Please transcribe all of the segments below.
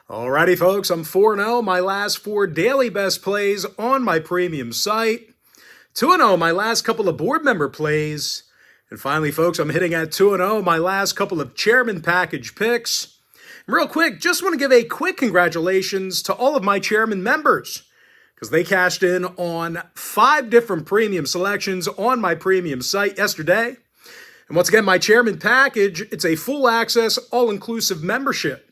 Alrighty, folks, I'm 4-0, my last 4 daily best plays on my premium site. 2-0, my last couple of board member plays. And finally, folks, I'm hitting at 2-0, my last couple of chairman package picks. And real quick, just want to give a quick congratulations to all of my chairman members, because they cashed in on 5 different premium selections on my premium site yesterday. And once again, my chairman package, it's a full access, all-inclusive membership.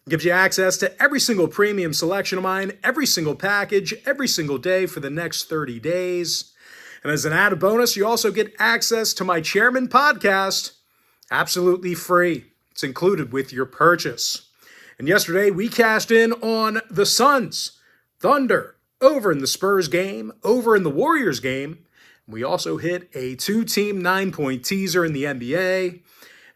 It gives you access to every single premium selection of mine, every single package, every single day for the next 30 days. And as an added bonus, you also get access to my Chairman podcast, absolutely free. It's included with your purchase. And yesterday, we cashed in on the Suns, Thunder, over in the Spurs game, over in the Warriors game. We also hit a 2-team 9-point teaser in the NBA.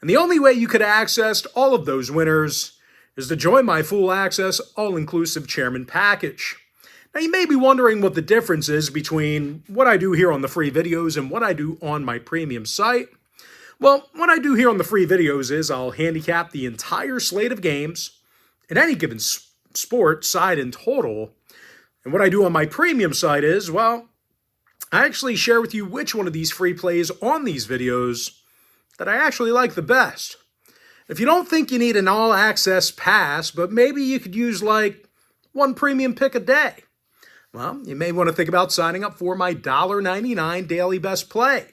And the only way you could access all of those winners is to join my full access, all-inclusive chairman package. Now, you may be wondering what the difference is between what I do here on the free videos and what I do on my premium site. Well, what I do here on the free videos is I'll handicap the entire slate of games in any given sport, side and total. And what I do on my premium site is, well, I actually share with you which one of these free plays on these videos that I actually like the best. If you don't think you need an all-access pass, but maybe you could use like 1 premium pick a day, well, you may want to think about signing up for my $1.99 daily best play.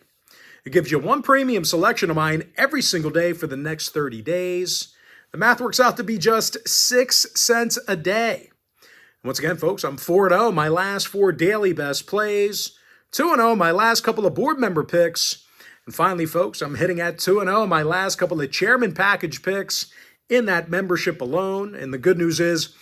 It gives you 1 premium selection of mine every single day for the next 30 days. The math works out to be just 6 cents a day. Once again, folks, I'm 4-0, my last 4 daily best plays, 2-0, my last couple of board member picks. And finally, folks, I'm hitting at 2-0, my last couple of chairman package picks in that membership alone. And the good news is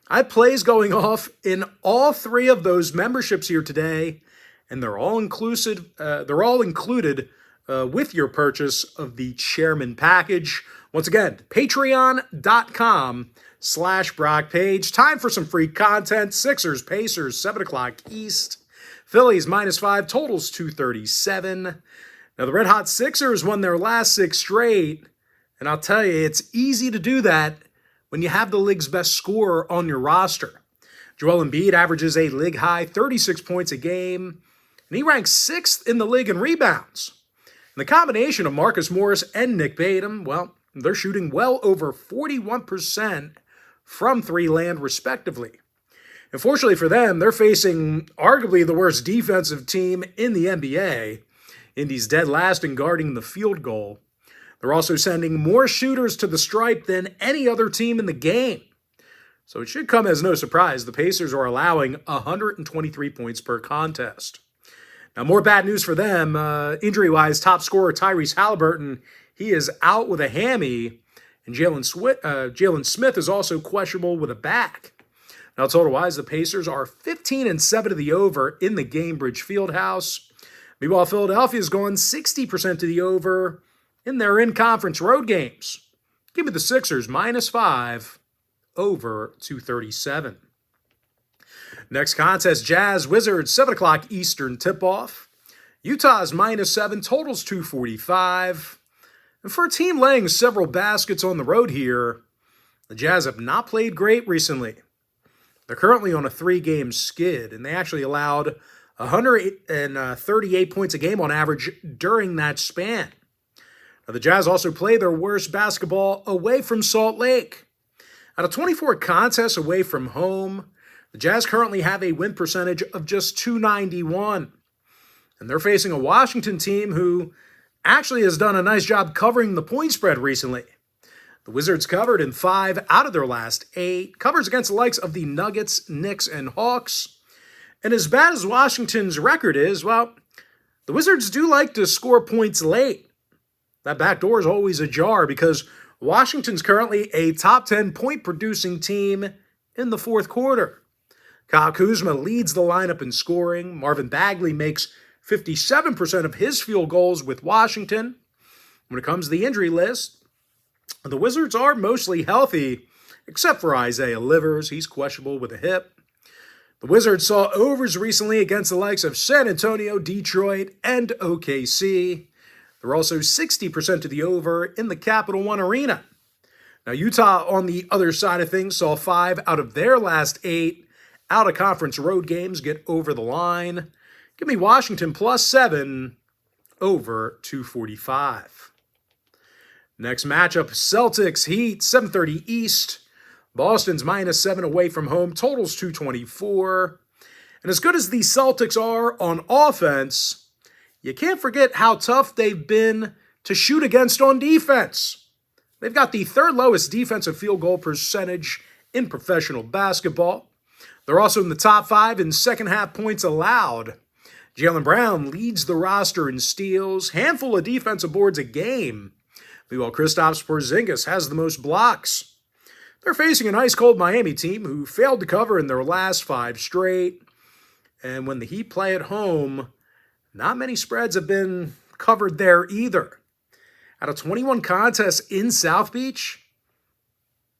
I have plays going off in all 3 of those memberships here today, and they're all inclusive. They're all included with your purchase of the chairman package. Once again, patreon.com/BrockPage. Time for some free content. Sixers, Pacers, 7 o'clock East. Phillies -5, totals 237. Now, the Red Hot Sixers won their last 6 straight, and I'll tell you, it's easy to do that when you have the league's best scorer on your roster. Joel Embiid averages a league-high 36 points a game, and he ranks 6th in the league in rebounds. And the combination of Marcus Morris and Nick Batum, well, they're shooting well over 41% from 3 land, respectively. Unfortunately for them, they're facing arguably the worst defensive team in the NBA. Indy's dead last in guarding the field goal. They're also sending more shooters to the stripe than any other team in the game. So it should come as no surprise the Pacers are allowing 123 points per contest. Now, more bad news for them. Injury-wise, top scorer Tyrese Halliburton, he is out with a hammy. And Jalen Smith is also questionable with a back. Now, total-wise, the Pacers are 15-7 to the over in the Gainbridge Fieldhouse. Meanwhile, Philadelphia's gone 60% to the over in their in-conference road games. Give me the Sixers -5 over 237. Next contest, Jazz Wizards, 7 o'clock Eastern tip-off. Utah's -7, totals 245. And for a team laying several baskets on the road here, the Jazz have not played great recently. They're currently on a 3-game skid, and they actually allowed 138 points a game on average during that span. Now, the Jazz also play their worst basketball away from Salt Lake. Out of 24 contests away from home, the Jazz currently have a win percentage of just .291. And they're facing a Washington team who actually has done a nice job covering the point spread recently. The Wizards covered in 5 out of their last 8. Covers against the likes of the Nuggets, Knicks, and Hawks. And as bad as Washington's record is, well, the Wizards do like to score points late. That back door is always ajar because Washington's currently a top 10 point-producing team in the 4th quarter. Kyle Kuzma leads the lineup in scoring. Marvin Bagley makes 57% of his field goals with Washington. When it comes to the injury list, the Wizards are mostly healthy, except for Isaiah Livers. He's questionable with a hip. The Wizards saw overs recently against the likes of San Antonio, Detroit, and OKC. They're also 60% to the over in the Capital One Arena. Now, Utah on the other side of things saw 5 out of their last 8 out-of-conference road games get over the line. Give me Washington plus 7 over 245. Next matchup, Celtics Heat, 7:30 East. Boston's minus 7 away from home, totals 224. And as good as the Celtics are on offense, you can't forget how tough they've been to shoot against on defense. They've got the 3rd lowest defensive field goal percentage in professional basketball. They're also in the top 5 in second half points allowed. Jaylen Brown leads the roster in steals, handful of defensive boards a game. Meanwhile, Kristaps Porzingis has the most blocks. They're facing an ice-cold Miami team who failed to cover in their last 5 straight. And when the Heat play at home, not many spreads have been covered there either. Out of 21 contests in South Beach,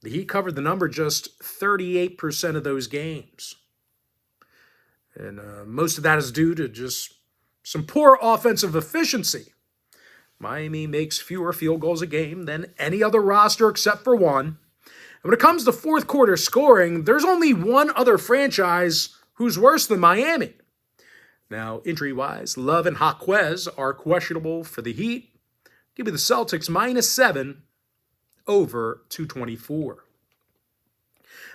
the Heat covered the number just 38% of those games. And most of that is due to just some poor offensive efficiency. Miami makes fewer field goals a game than any other roster except for one. And when it comes to fourth quarter scoring, there's only one other franchise who's worse than Miami. Now, injury-wise, Love and Jaquez are questionable for the Heat. Give me the Celtics minus 7 over 224.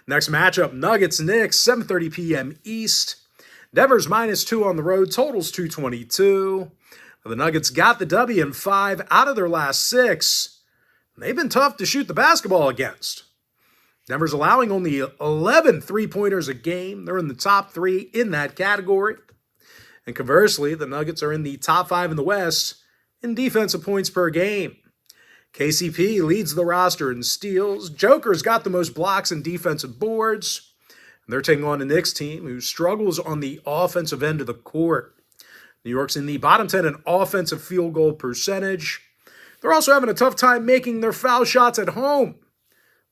Next matchup, Nuggets-Knicks, 7:30 p.m. East. Denver's minus 2 on the road, totals 222. The Nuggets got the W in 5 out of their last 6. They've been tough to shoot the basketball against. Denver's allowing only 11 three-pointers a game. They're in the top 3 in that category. And conversely, the Nuggets are in the top 5 in the West in defensive points per game. KCP leads the roster in steals. Joker's got the most blocks and defensive boards. And they're taking on a Knicks team who struggles on the offensive end of the court. New York's in the bottom 10 in offensive field goal percentage. They're also having a tough time making their foul shots at home.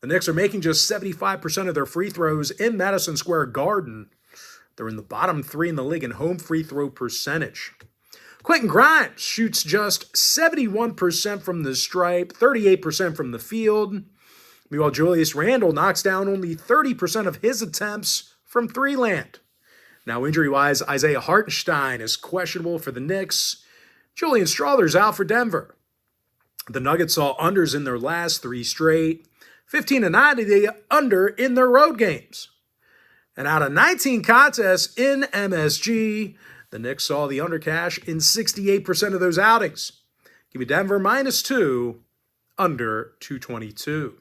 The Knicks are making just 75% of their free throws in Madison Square Garden. They're in the bottom 3 in the league in home free throw percentage. Quentin Grimes shoots just 71% from the stripe, 38% from the field. Meanwhile, Julius Randle knocks down only 30% of his attempts from three-land. Now, injury-wise, Isaiah Hartenstein is questionable for the Knicks. Julian Strawther's out for Denver. The Nuggets saw unders in their last 3 straight, 15-9 to the under in their road games. And out of 19 contests in MSG, the Knicks saw the under cash in 68% of those outings. Give me Denver minus 2, under 222.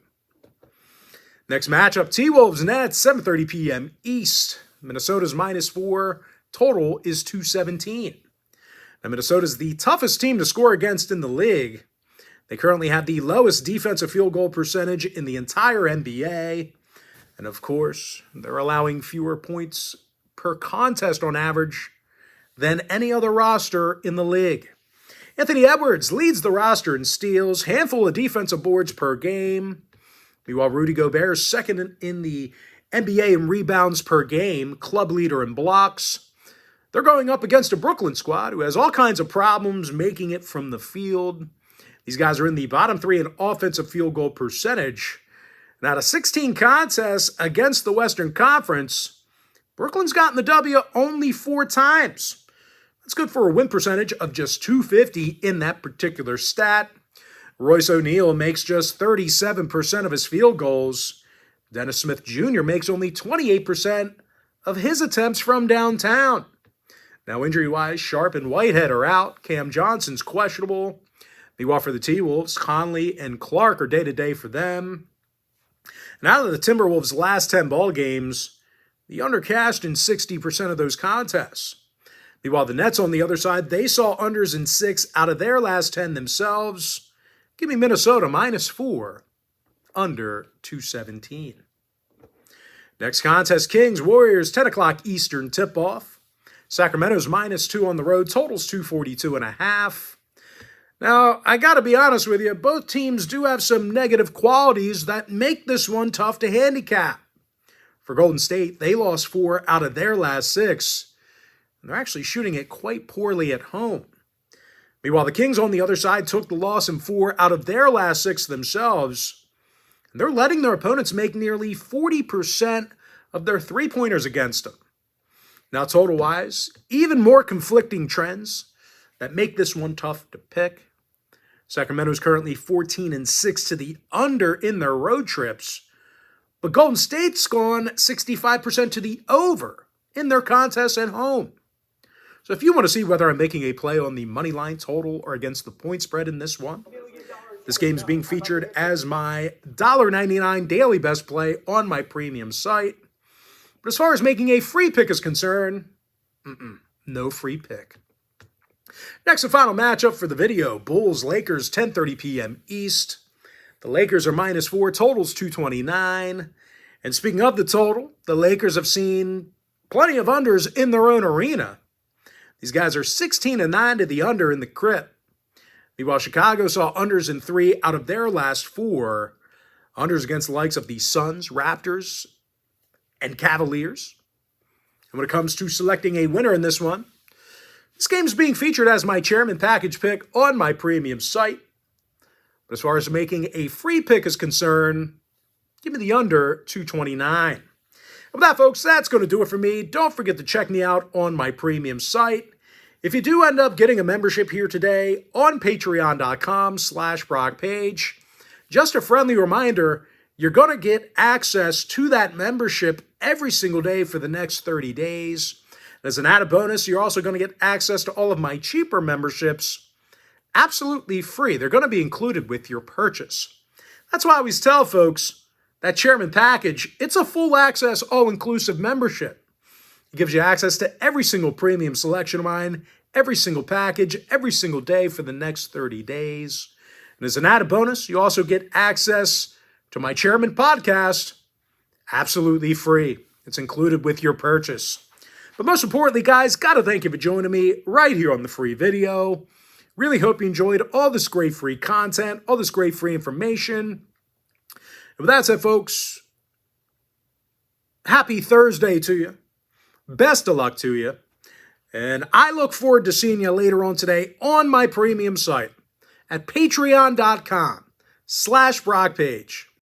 Next matchup, T-Wolves Nets, 7:30 p.m. East. Minnesota's minus 4, total is 217. Now, Minnesota's the toughest team to score against in the league. They currently have the lowest defensive field goal percentage in the entire NBA. And of course, they're allowing fewer points per contest on average than any other roster in the league. Anthony Edwards leads the roster in steals, handful of defensive boards per game. Meanwhile, Rudy Gobert is second in the NBA in rebounds per game, club leader in blocks. They're going up against a Brooklyn squad who has all kinds of problems making it from the field. These guys are in the bottom 3 in offensive field goal percentage. And out of 16 contests against the Western Conference, Brooklyn's gotten the W only 4 times. That's good for a win percentage of just .250 in that particular stat. Royce O'Neal makes just 37% of his field goals. Dennis Smith Jr. makes only 28% of his attempts from downtown. Now, injury-wise, Sharp and Whitehead are out. Cam Johnson's questionable. Meanwhile, for the T-Wolves, Conley and Clark are day-to-day for them. And out of the Timberwolves' last 10 ball games, the under cashed in 60% of those contests. Meanwhile, the Nets on the other side, they saw unders in 6 out of their last 10 themselves. Give me Minnesota minus 4, under 217. Next contest, Kings, Warriors, 10 o'clock Eastern tip-off. Sacramento's minus 2 on the road, totals 242.5. Now, I got to be honest with you, both teams do have some negative qualities that make this one tough to handicap. For Golden State, they lost 4 out of their last 6. And they're actually shooting it quite poorly at home. Meanwhile, the Kings on the other side took the loss in 4 out of their last 6 themselves. And they're letting their opponents make nearly 40% of their three-pointers against them. Now, total-wise, even more conflicting trends that make this one tough to pick. Sacramento is currently 14-6 to the under in their road trips, but Golden State's gone 65% to the over in their contests at home. So if you want to see whether I'm making a play on the money line total or against the point spread in this one, this game is being featured as my $1.99 daily best play on my premium site. But as far as making a free pick is concerned, no free pick. Next and final matchup for the video, Bulls-Lakers, 10:30 p.m. East. The Lakers are -4, totals 229. And speaking of the total, the Lakers have seen plenty of unders in their own arena. These guys are 16-9 to the under in the crypt. Meanwhile, Chicago saw unders in 3 out of their last 4. Unders against the likes of the Suns, Raptors, and Cavaliers. And when it comes to selecting a winner in this one, this game is being featured as my chairman package pick on my premium site. But as far as making a free pick is concerned, give me the under 229. And with that, folks, that's going to do it for me. Don't forget to check me out on my premium site. If you do end up getting a membership here today on patreon.com/BrockPage, just a friendly reminder, you're going to get access to that membership every single day for the next 30 days. As an added bonus, you're also going to get access to all of my cheaper memberships absolutely free. They're going to be included with your purchase. That's why I always tell folks that Chairman Package, it's a full access, all-inclusive membership. It gives you access to every single premium selection of mine, every single package, every single day for the next 30 days. And as an added bonus, you also get access to my Chairman podcast absolutely free. It's included with your purchase. But most importantly, guys, got to thank you for joining me right here on the free video. Really hope you enjoyed all this great free content, all this great free information. And with that said, folks, happy Thursday to you. Best of luck to you. And I look forward to seeing you later on today on my premium site at patreon.com/BrockPage.